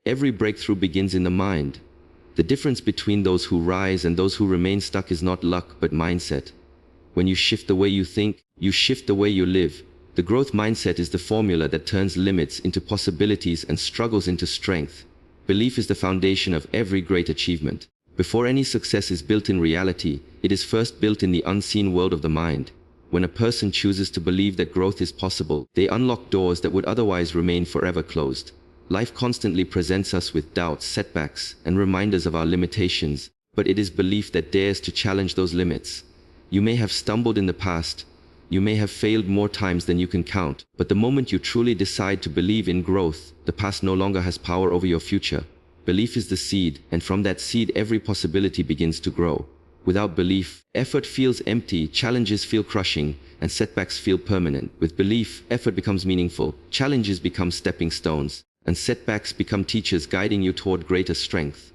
Every breakthrough begins in the mind. The difference between those who rise and those who remain stuck is not luck, but mindset. When you shift the way you think, you shift the way you live. The growth mindset is the formula that turns limits into possibilities and struggles into strength. Belief is the foundation of every great achievement. Before any success is built in reality, it is first built in the unseen world of the mind. When a person chooses to believe that growth is possible, they unlock doors that would otherwise remain forever closed. Life constantly presents us with doubts, setbacks, and reminders of our limitations, but it is belief that dares to challenge those limits. You may have stumbled in the past, you may have failed more times than you can count, but the moment you truly decide to believe in growth, the past no longer has power over your future. Belief is the seed, and from that seed every possibility begins to grow. Without belief, effort feels empty, challenges feel crushing, and setbacks feel permanent. With belief, effort becomes meaningful, challenges become stepping stones, and setbacks become teachers guiding you toward greater strength.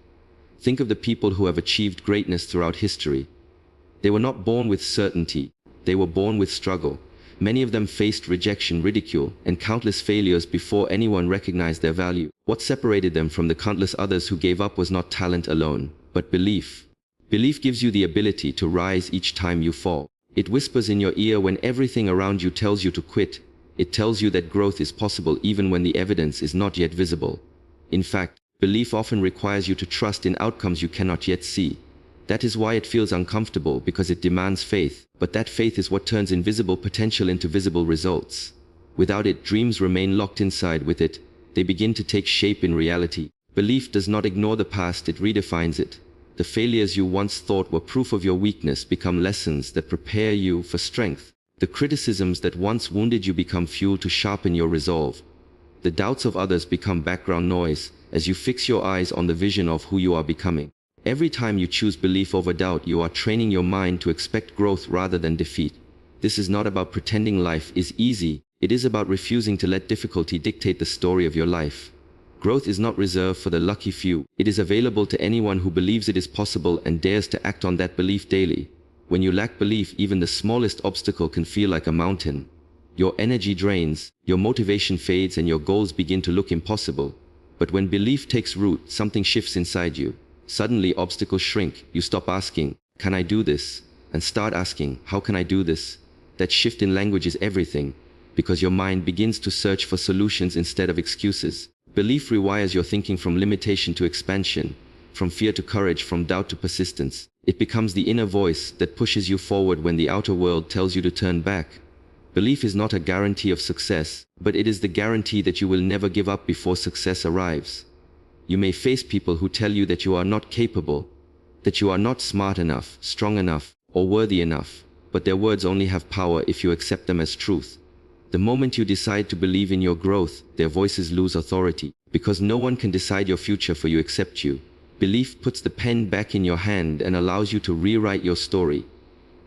Think of the people who have achieved greatness throughout history. They were not born with certainty, they were born with struggle. Many of them faced rejection, ridicule, and countless failures before anyone recognized their value. What separated them from the countless others who gave up was not talent alone, but belief. Belief gives you the ability to rise each time you fall. It whispers in your ear when everything around you tells you to quit. It tells you that growth is possible even when the evidence is not yet visible. In fact, belief often requires you to trust in outcomes you cannot yet see. That is why it feels uncomfortable, because it demands faith, but that faith is what turns invisible potential into visible results. Without it, dreams remain locked inside. With it, they begin to take shape in reality. Belief does not ignore the past, it redefines it. The failures you once thought were proof of your weakness become lessons that prepare you for strength. The criticisms that once wounded you become fuel to sharpen your resolve. The doubts of others become background noise as you fix your eyes on the vision of who you are becoming. Every time you choose belief over doubt, you are training your mind to expect growth rather than defeat. This is not about pretending life is easy, it is about refusing to let difficulty dictate the story of your life. Growth is not reserved for the lucky few, it is available to anyone who believes it is possible and dares to act on that belief daily. When you lack belief, even the smallest obstacle can feel like a mountain. Your energy drains, your motivation fades, and your goals begin to look impossible. But when belief takes root, something shifts inside you. Suddenly obstacles shrink. You stop asking, "Can I do this?" and start asking, "How can I do this?" That shift in language is everything, because your mind begins to search for solutions instead of excuses. Belief rewires your thinking from limitation to expansion, from fear to courage, from doubt to persistence. It becomes the inner voice that pushes you forward when the outer world tells you to turn back. Belief is not a guarantee of success, but it is the guarantee that you will never give up before success arrives. You may face people who tell you that you are not capable, that you are not smart enough, strong enough, or worthy enough, but their words only have power if you accept them as truth. The moment you decide to believe in your growth, their voices lose authority, because no one can decide your future for you except you. Belief puts the pen back in your hand and allows you to rewrite your story.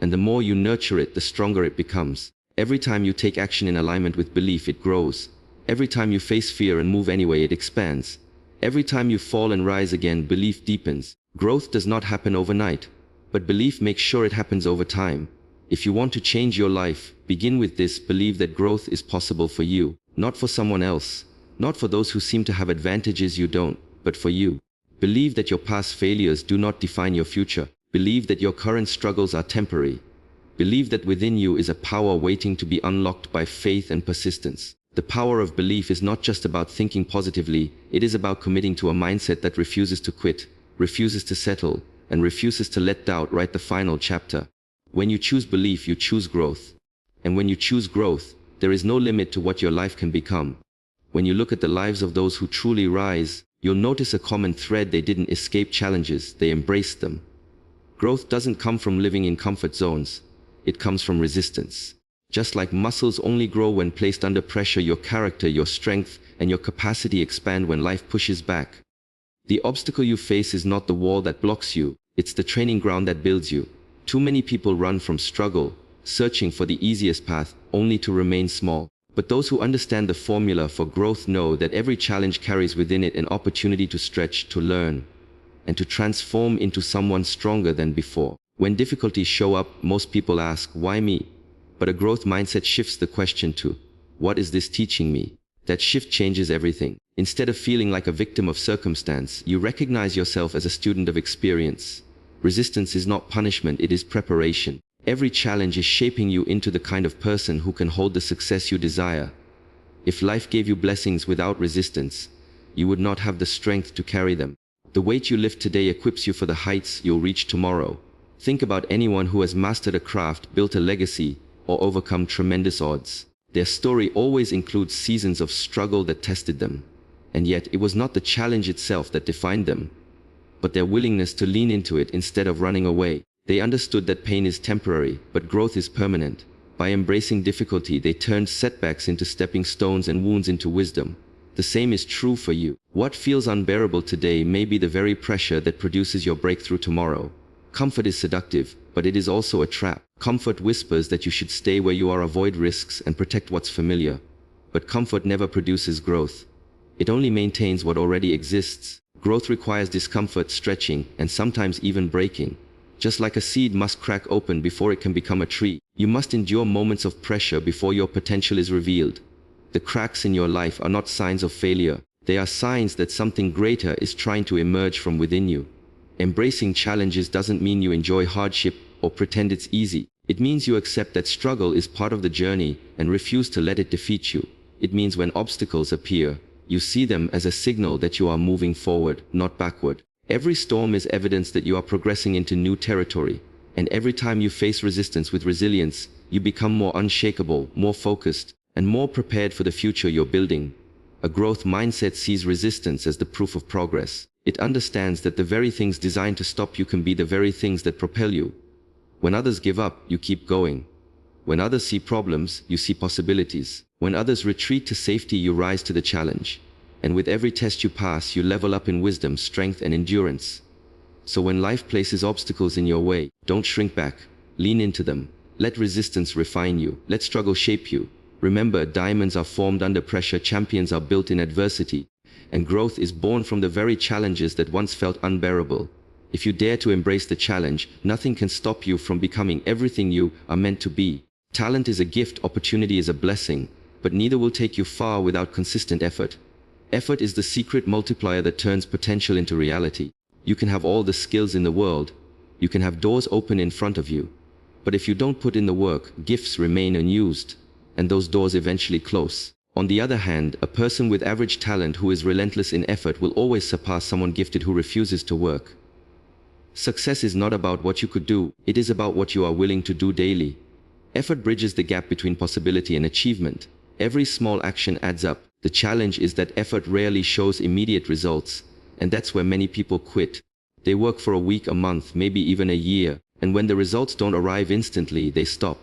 And the more you nurture it, the stronger it becomes. Every time you take action in alignment with belief, it grows. Every time you face fear and move anyway, it expands. Every time you fall and rise again, belief deepens. Growth does not happen overnight, but belief makes sure it happens over time. If you want to change your life, begin with this: believe that growth is possible for you, not for someone else, not for those who seem to have advantages you don't, but for you. Believe that your past failures do not define your future. Believe that your current struggles are temporary. Believe that within you is a power waiting to be unlocked by faith and persistence. The power of belief is not just about thinking positively, it is about committing to a mindset that refuses to quit, refuses to settle, and refuses to let doubt write the final chapter. When you choose belief, you choose growth. And when you choose growth, there is no limit to what your life can become. When you look at the lives of those who truly rise, you'll notice a common thread: they didn't escape challenges, they embraced them. Growth doesn't come from living in comfort zones, it comes from resistance. Just like muscles only grow when placed under pressure, your character, your strength, and your capacity expand when life pushes back. The obstacle you face is not the wall that blocks you, it's the training ground that builds you. Too many people run from struggle, searching for the easiest path, only to remain small. But those who understand the formula for growth know that every challenge carries within it an opportunity to stretch, to learn, and to transform into someone stronger than before. When difficulties show up, most people ask, "Why me?" But a growth mindset shifts the question to, "What is this teaching me?" That shift changes everything. Instead of feeling like a victim of circumstance, you recognize yourself as a student of experience. Resistance is not punishment, it is preparation. Every challenge is shaping you into the kind of person who can hold the success you desire. If life gave you blessings without resistance, you would not have the strength to carry them. The weight you lift today equips you for the heights you'll reach tomorrow. Think about anyone who has mastered a craft, built a legacy, or overcome tremendous odds. Their story always includes seasons of struggle that tested them. And yet, it was not the challenge itself that defined them, but their willingness to lean into it instead of running away. They understood that pain is temporary, but growth is permanent. By embracing difficulty, they turned setbacks into stepping stones and wounds into wisdom. The same is true for you. What feels unbearable today may be the very pressure that produces your breakthrough tomorrow. Comfort is seductive, but it is also a trap. Comfort whispers that you should stay where you are, avoid risks, and protect what's familiar. But comfort never produces growth. It only maintains what already exists. Growth requires discomfort, stretching, and sometimes even breaking. Just like a seed must crack open before it can become a tree, you must endure moments of pressure before your potential is revealed. The cracks in your life are not signs of failure. They are signs that something greater is trying to emerge from within you. Embracing challenges doesn't mean you enjoy hardship or pretend it's easy. It means you accept that struggle is part of the journey and refuse to let it defeat you. It means when obstacles appear, you see them as a signal that you are moving forward, not backward. Every storm is evidence that you are progressing into new territory. And every time you face resistance with resilience, you become more unshakable, more focused, and more prepared for the future you're building. A growth mindset sees resistance as the proof of progress. It understands that the very things designed to stop you can be the very things that propel you. When others give up, you keep going. When others see problems, you see possibilities. When others retreat to safety, you rise to the challenge. And with every test you pass, you level up in wisdom, strength, and endurance. So when life places obstacles in your way, don't shrink back. Lean into them. Let resistance refine you. Let struggle shape you. Remember, diamonds are formed under pressure, champions are built in adversity, and growth is born from the very challenges that once felt unbearable. If you dare to embrace the challenge, nothing can stop you from becoming everything you are meant to be. Talent is a gift, opportunity is a blessing, but neither will take you far without consistent effort. Effort is the secret multiplier that turns potential into reality. You can have all the skills in the world, you can have doors open in front of you, but if you don't put in the work, gifts remain unused, and those doors eventually close. On the other hand, a person with average talent who is relentless in effort will always surpass someone gifted who refuses to work. Success is not about what you could do, it is about what you are willing to do daily. Effort bridges the gap between possibility and achievement. Every small action adds up. The challenge is that effort rarely shows immediate results, and that's where many people quit. They work for a week, a month, maybe even a year, and when the results don't arrive instantly, they stop.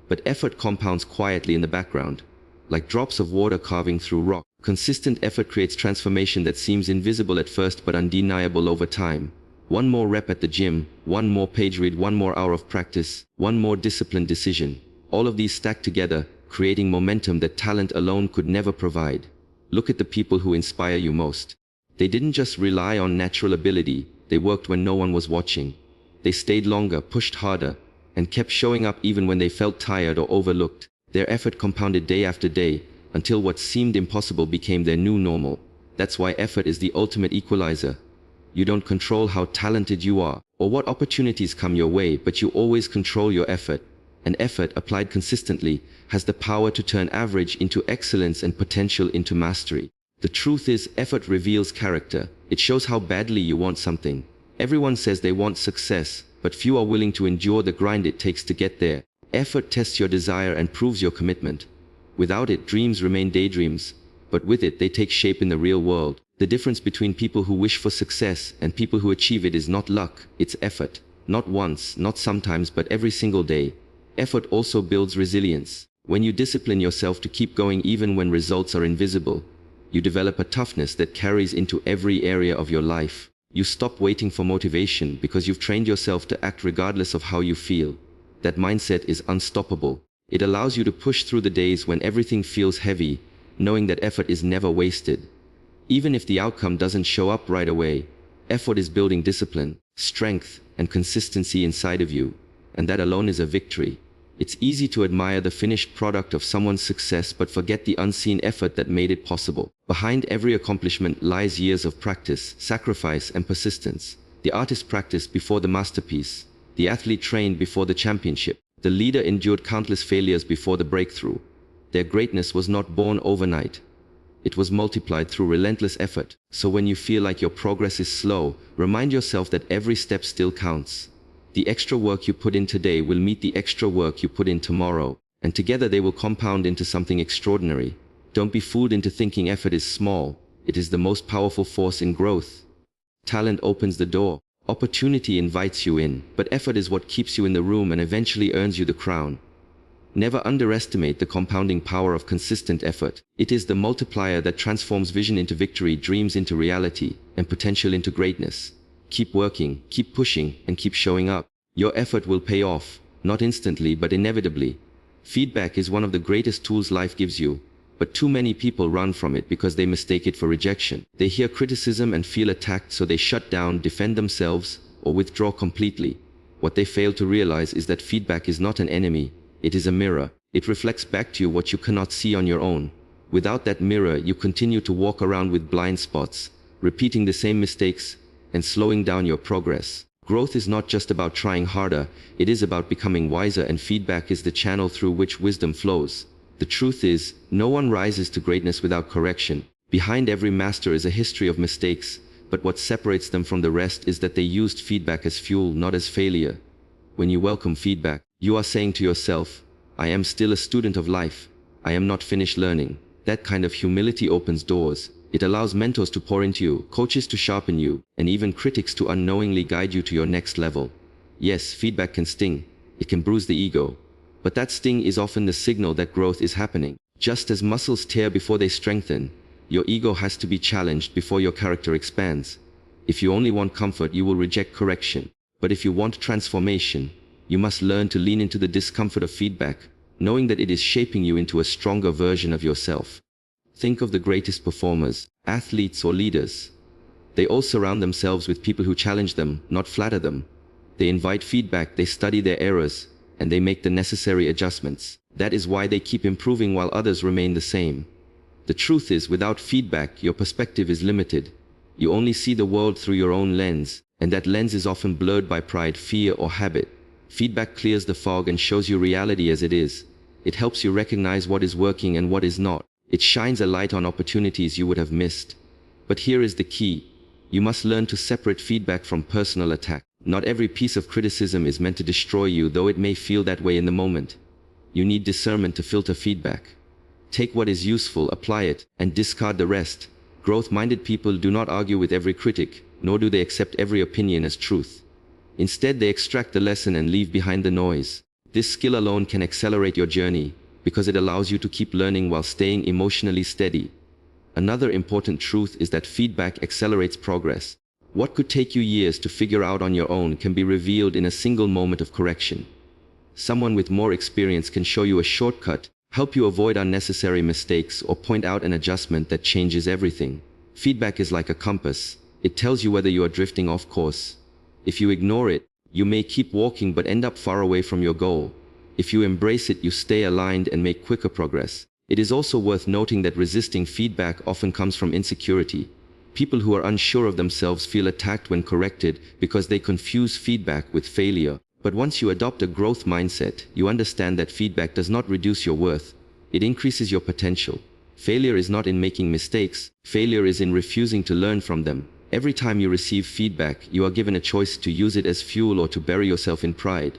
But effort compounds quietly in the background, like drops of water carving through rock. Consistent effort creates transformation that seems invisible at first but undeniable over time. One more rep at the gym, one more page read, one more hour of practice, one more disciplined decision. All of these stack together, creating momentum that talent alone could never provide. Look at the people who inspire you most. They didn't just rely on natural ability, they worked when no one was watching. They stayed longer, pushed harder, and kept showing up even when they felt tired or overlooked. Their effort compounded day after day, until what seemed impossible became their new normal. That's why effort is the ultimate equalizer. You don't control how talented you are, or what opportunities come your way, but you always control your effort. And effort, applied consistently, has the power to turn average into excellence and potential into mastery. The truth is, effort reveals character. It shows how badly you want something. Everyone says they want success, but few are willing to endure the grind it takes to get there. Effort tests your desire and proves your commitment. Without it, dreams remain daydreams, but with it, they take shape in the real world. The difference between people who wish for success and people who achieve it is not luck, it's effort. Not once, not sometimes, but every single day. Effort also builds resilience. When you discipline yourself to keep going even when results are invisible, you develop a toughness that carries into every area of your life. You stop waiting for motivation because you've trained yourself to act regardless of how you feel. That mindset is unstoppable. It allows you to push through the days when everything feels heavy, knowing that effort is never wasted. Even if the outcome doesn't show up right away, effort is building discipline, strength, and consistency inside of you, and that alone is a victory. It's easy to admire the finished product of someone's success but forget the unseen effort that made it possible. Behind every accomplishment lies years of practice, sacrifice, and persistence. The artist practiced before the masterpiece. The athlete trained before the championship. The leader endured countless failures before the breakthrough. Their greatness was not born overnight. It was multiplied through relentless effort. So when you feel like your progress is slow, remind yourself that every step still counts. The extra work you put in today will meet the extra work you put in tomorrow, and together they will compound into something extraordinary. Don't be fooled into thinking effort is small. It is the most powerful force in growth. Talent opens the door. Opportunity invites you in, but effort is what keeps you in the room and eventually earns you the crown. Never underestimate the compounding power of consistent effort. It is the multiplier that transforms vision into victory, dreams into reality, and potential into greatness. Keep working, keep pushing, and keep showing up. Your effort will pay off, not instantly but inevitably. Feedback is one of the greatest tools life gives you, but too many people run from it because they mistake it for rejection. They hear criticism and feel attacked, so they shut down, defend themselves, or withdraw completely. What they fail to realize is that feedback is not an enemy, it is a mirror. It reflects back to you what you cannot see on your own. Without that mirror, you continue to walk around with blind spots, repeating the same mistakes, and slowing down your progress. Growth is not just about trying harder, it is about becoming wiser, and feedback is the channel through which wisdom flows. The truth is, no one rises to greatness without correction. Behind every master is a history of mistakes, but what separates them from the rest is that they used feedback as fuel, not as failure. When you welcome feedback, you are saying to yourself, I am still a student of life. I am not finished learning. That kind of humility opens doors. It allows mentors to pour into you, coaches to sharpen you, and even critics to unknowingly guide you to your next level. Yes, feedback can sting. It can bruise the ego. But that sting is often the signal that growth is happening. Just as muscles tear before they strengthen, your ego has to be challenged before your character expands. If you only want comfort, you will reject correction. But if you want transformation, you must learn to lean into the discomfort of feedback, knowing that it is shaping you into a stronger version of yourself. Think of the greatest performers, athletes or leaders. They all surround themselves with people who challenge them, not flatter them. They invite feedback, they study their errors, and they make the necessary adjustments. That is why they keep improving while others remain the same. The truth is, without feedback, your perspective is limited. You only see the world through your own lens, and that lens is often blurred by pride, fear, or habit. Feedback clears the fog and shows you reality as it is. It helps you recognize what is working and what is not. It shines a light on opportunities you would have missed. But here is the key. You must learn to separate feedback from personal attack. Not every piece of criticism is meant to destroy you, though it may feel that way in the moment. You need discernment to filter feedback. Take what is useful, apply it, and discard the rest. Growth-minded people do not argue with every critic, nor do they accept every opinion as truth. Instead, they extract the lesson and leave behind the noise. This skill alone can accelerate your journey, because it allows you to keep learning while staying emotionally steady. Another important truth is that feedback accelerates progress. What could take you years to figure out on your own can be revealed in a single moment of correction. Someone with more experience can show you a shortcut, help you avoid unnecessary mistakes, or point out an adjustment that changes everything. Feedback is like a compass. It tells you whether you are drifting off course. If you ignore it, you may keep walking but end up far away from your goal. If you embrace it, you stay aligned and make quicker progress. It is also worth noting that resisting feedback often comes from insecurity. People who are unsure of themselves feel attacked when corrected because they confuse feedback with failure. But once you adopt a growth mindset, you understand that feedback does not reduce your worth. It increases your potential. Failure is not in making mistakes. Failure is in refusing to learn from them. Every time you receive feedback, you are given a choice to use it as fuel or to bury yourself in pride.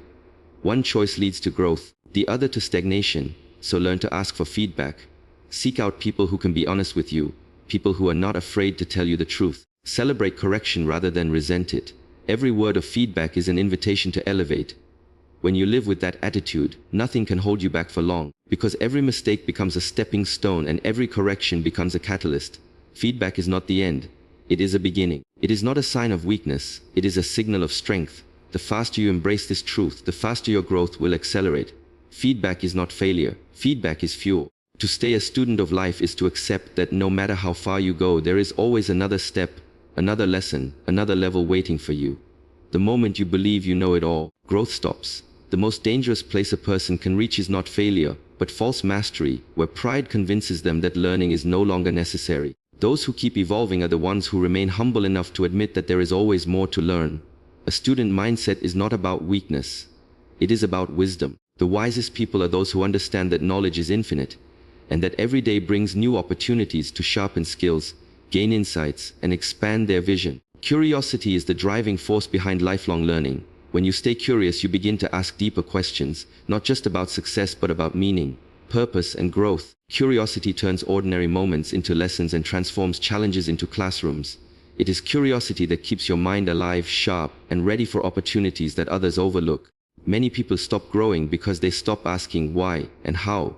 One choice leads to growth, the other to stagnation. So learn to ask for feedback. Seek out people who can be honest with you, people who are not afraid to tell you the truth. Celebrate correction rather than resent it. Every word of feedback is an invitation to elevate. When you live with that attitude, nothing can hold you back for long, because every mistake becomes a stepping stone and every correction becomes a catalyst. Feedback is not the end. It is a beginning. It is not a sign of weakness. It is a signal of strength. The faster you embrace this truth, the faster your growth will accelerate. Feedback is not failure. Feedback is fuel. To stay a student of life is to accept that no matter how far you go, there is always another step, another lesson, another level waiting for you. The moment you believe you know it all, growth stops. The most dangerous place a person can reach is not failure, but false mastery, where pride convinces them that learning is no longer necessary. Those who keep evolving are the ones who remain humble enough to admit that there is always more to learn. A student mindset is not about weakness. It is about wisdom. The wisest people are those who understand that knowledge is infinite, and that every day brings new opportunities to sharpen skills, gain insights, and expand their vision. Curiosity is the driving force behind lifelong learning. When you stay curious, you begin to ask deeper questions, not just about success but about meaning, purpose, and growth. Curiosity turns ordinary moments into lessons and transforms challenges into classrooms. It is curiosity that keeps your mind alive, sharp, and ready for opportunities that others overlook. Many people stop growing because they stop asking why and how.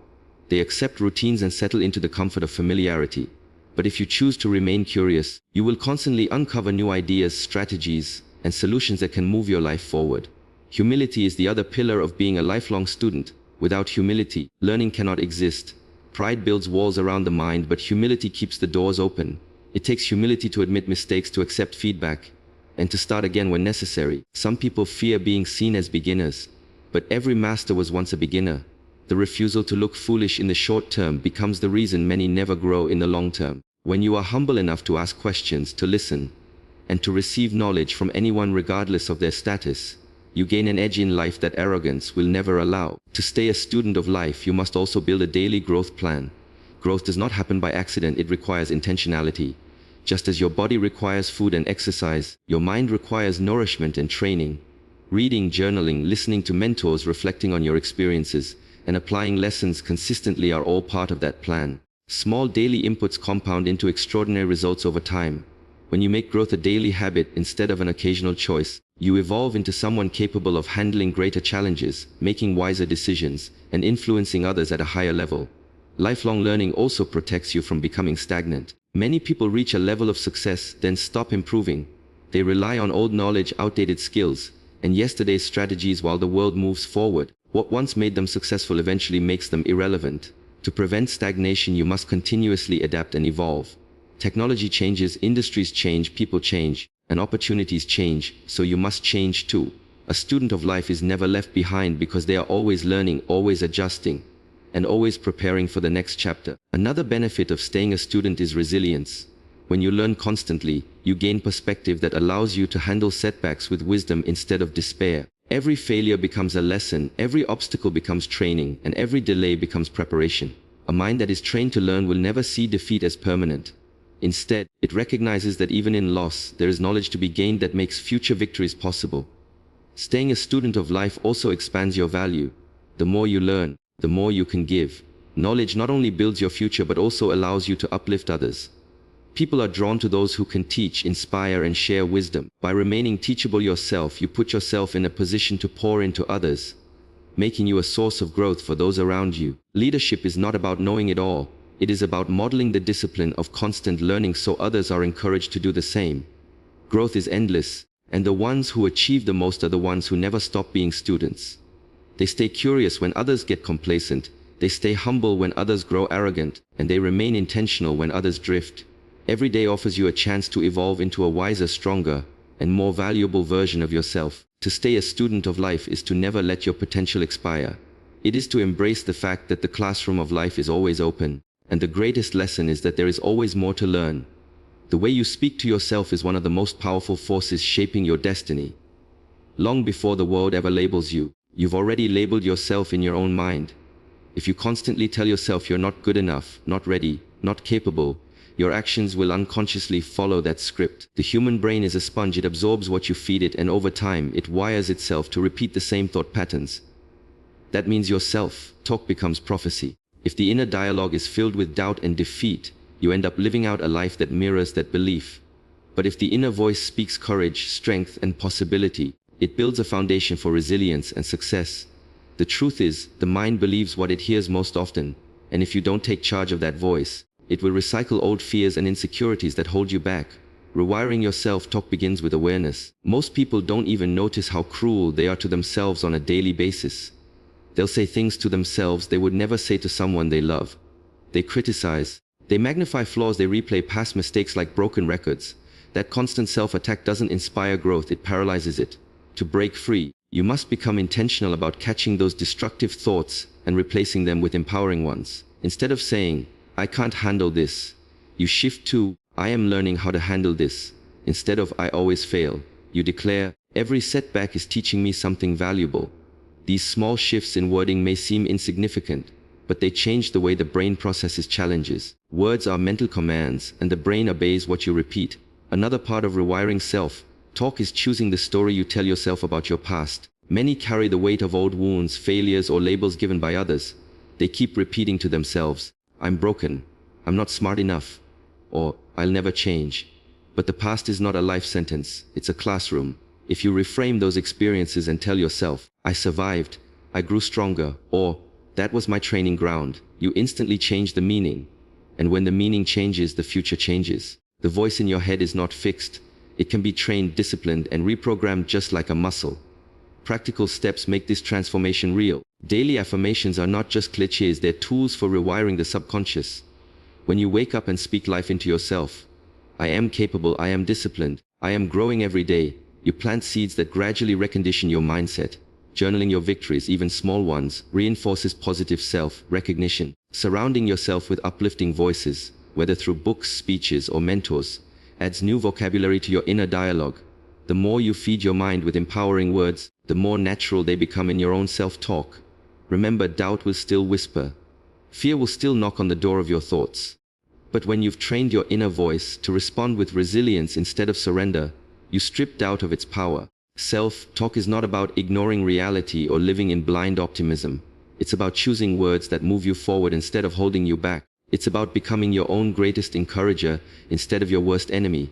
They accept routines and settle into the comfort of familiarity. But if you choose to remain curious, you will constantly uncover new ideas, strategies, and solutions that can move your life forward. Humility is the other pillar of being a lifelong student. Without humility, learning cannot exist. Pride builds walls around the mind, but humility keeps the doors open. It takes humility to admit mistakes, to accept feedback, and to start again when necessary. Some people fear being seen as beginners, but every master was once a beginner. The refusal to look foolish in the short term becomes the reason many never grow in the long term. When you are humble enough to ask questions, to listen, and to receive knowledge from anyone regardless of their status, you gain an edge in life that arrogance will never allow. To stay a student of life, you must also build a daily growth plan. Growth does not happen by accident, it requires intentionality. Just as your body requires food and exercise, your mind requires nourishment and training. Reading, journaling, listening to mentors, reflecting on your experiences, and applying lessons consistently are all part of that plan. Small daily inputs compound into extraordinary results over time. When you make growth a daily habit instead of an occasional choice, you evolve into someone capable of handling greater challenges, making wiser decisions, and influencing others at a higher level. Lifelong learning also protects you from becoming stagnant. Many people reach a level of success, then stop improving. They rely on old knowledge, outdated skills, and yesterday's strategies while the world moves forward. What once made them successful eventually makes them irrelevant. To prevent stagnation, you must continuously adapt and evolve. Technology changes, industries change, people change, and opportunities change, so you must change too. A student of life is never left behind because they are always learning, always adjusting, and always preparing for the next chapter. Another benefit of staying a student is resilience. When you learn constantly, you gain perspective that allows you to handle setbacks with wisdom instead of despair. Every failure becomes a lesson, every obstacle becomes training, and every delay becomes preparation. A mind that is trained to learn will never see defeat as permanent. Instead, it recognizes that even in loss, there is knowledge to be gained that makes future victories possible. Staying a student of life also expands your value. The more you learn, the more you can give. Knowledge not only builds your future but also allows you to uplift others. People are drawn to those who can teach, inspire, and share wisdom. By remaining teachable yourself, you put yourself in a position to pour into others, making you a source of growth for those around you. Leadership is not about knowing it all. It is about modeling the discipline of constant learning so others are encouraged to do the same. Growth is endless, and the ones who achieve the most are the ones who never stop being students. They stay curious when others get complacent, they stay humble when others grow arrogant, and they remain intentional when others drift. Every day offers you a chance to evolve into a wiser, stronger, and more valuable version of yourself. To stay a student of life is to never let your potential expire. It is to embrace the fact that the classroom of life is always open, and the greatest lesson is that there is always more to learn. The way you speak to yourself is one of the most powerful forces shaping your destiny. Long before the world ever labels you, you've already labeled yourself in your own mind. If you constantly tell yourself you're not good enough, not ready, not capable, your actions will unconsciously follow that script. The human brain is a sponge. It absorbs what you feed it, and over time, it wires itself to repeat the same thought patterns. That means your self-talk becomes prophecy. If the inner dialogue is filled with doubt and defeat, you end up living out a life that mirrors that belief. But if the inner voice speaks courage, strength, and possibility, it builds a foundation for resilience and success. The truth is, the mind believes what it hears most often, and if you don't take charge of that voice, it will recycle old fears and insecurities that hold you back. Rewiring your self-talk begins with awareness. Most people don't even notice how cruel they are to themselves on a daily basis. They'll say things to themselves they would never say to someone they love. They criticize. They magnify flaws. They replay past mistakes like broken records. That constant self-attack doesn't inspire growth, it paralyzes it. To break free, You must become intentional about catching those destructive thoughts and replacing them with empowering ones. Instead of saying, I can't handle this, you shift to, I am learning how to handle this. Instead of, I always fail, you declare, every setback is teaching me something valuable. These small shifts in wording may seem insignificant, but they change the way the brain processes challenges. Words are mental commands, and the brain obeys what you repeat. Another part of rewiring self-talk is choosing the story you tell yourself about your past. Many carry the weight of old wounds, failures, or labels given by others. They keep repeating to themselves, I'm broken, I'm not smart enough, or I'll never change. But the past is not a life sentence, it's a classroom. If you reframe those experiences and tell yourself, I survived, I grew stronger, or that was my training ground, you instantly change the meaning. And when the meaning changes, the future changes. The voice in your head is not fixed. It can be trained, disciplined, and reprogrammed just like a muscle. Practical steps make this transformation real. Daily affirmations are not just cliches, they're tools for rewiring the subconscious. When you wake up and speak life into yourself, I am capable, I am disciplined, I am growing every day, you plant seeds that gradually recondition your mindset. Journaling your victories, even small ones, reinforces positive self-recognition. Surrounding yourself with uplifting voices, whether through books, speeches, or mentors, adds new vocabulary to your inner dialogue. The more you feed your mind with empowering words, the more natural they become in your own self-talk. Remember, doubt will still whisper. Fear will still knock on the door of your thoughts. But when you've trained your inner voice to respond with resilience instead of surrender, you strip doubt of its power. Self-talk is not about ignoring reality or living in blind optimism. It's about choosing words that move you forward instead of holding you back. It's about becoming your own greatest encourager instead of your worst enemy.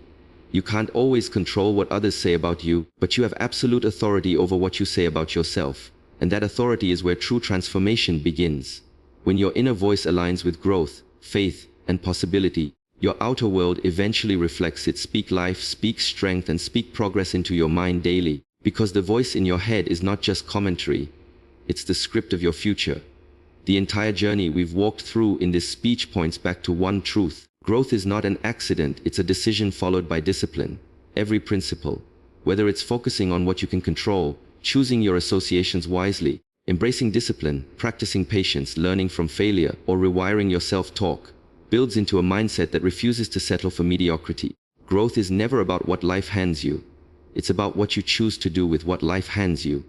You can't always control what others say about you, but you have absolute authority over what you say about yourself. And that authority is where true transformation begins. When your inner voice aligns with growth, faith, and possibility, your outer world eventually reflects it. Speak life, speak strength, and speak progress into your mind daily. Because the voice in your head is not just commentary, it's the script of your future. The entire journey we've walked through in this speech points back to one truth. Growth is not an accident, it's a decision followed by discipline. Every principle, whether it's focusing on what you can control, choosing your associations wisely, embracing discipline, practicing patience, learning from failure, or rewiring your self-talk, builds into a mindset that refuses to settle for mediocrity. Growth is never about what life hands you. It's about what you choose to do with what life hands you.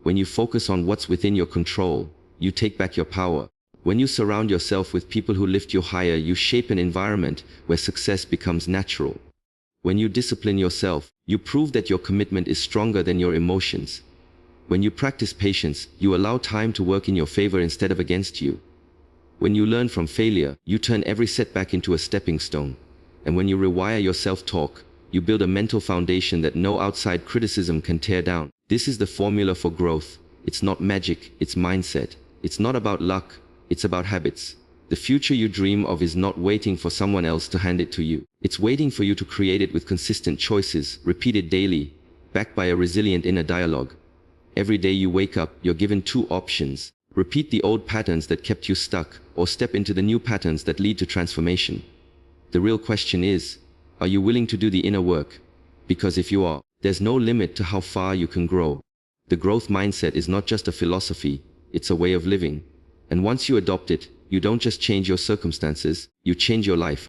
When you focus on what's within your control, you take back your power. When you surround yourself with people who lift you higher, you shape an environment where success becomes natural. When you discipline yourself, you prove that your commitment is stronger than your emotions. When you practice patience, you allow time to work in your favor instead of against you. When you learn from failure, you turn every setback into a stepping stone. And when you rewire your self-talk, you build a mental foundation that no outside criticism can tear down. This is the formula for growth. It's not magic, it's mindset. It's not about luck, it's about habits. The future you dream of is not waiting for someone else to hand it to you. It's waiting for you to create it with consistent choices, repeated daily, backed by a resilient inner dialogue. Every day you wake up, you're given two options. Repeat the old patterns that kept you stuck, or step into the new patterns that lead to transformation. The real question is, are you willing to do the inner work? Because if you are, there's no limit to how far you can grow. The growth mindset is not just a philosophy, it's a way of living. And once you adopt it, you don't just change your circumstances, you change your life.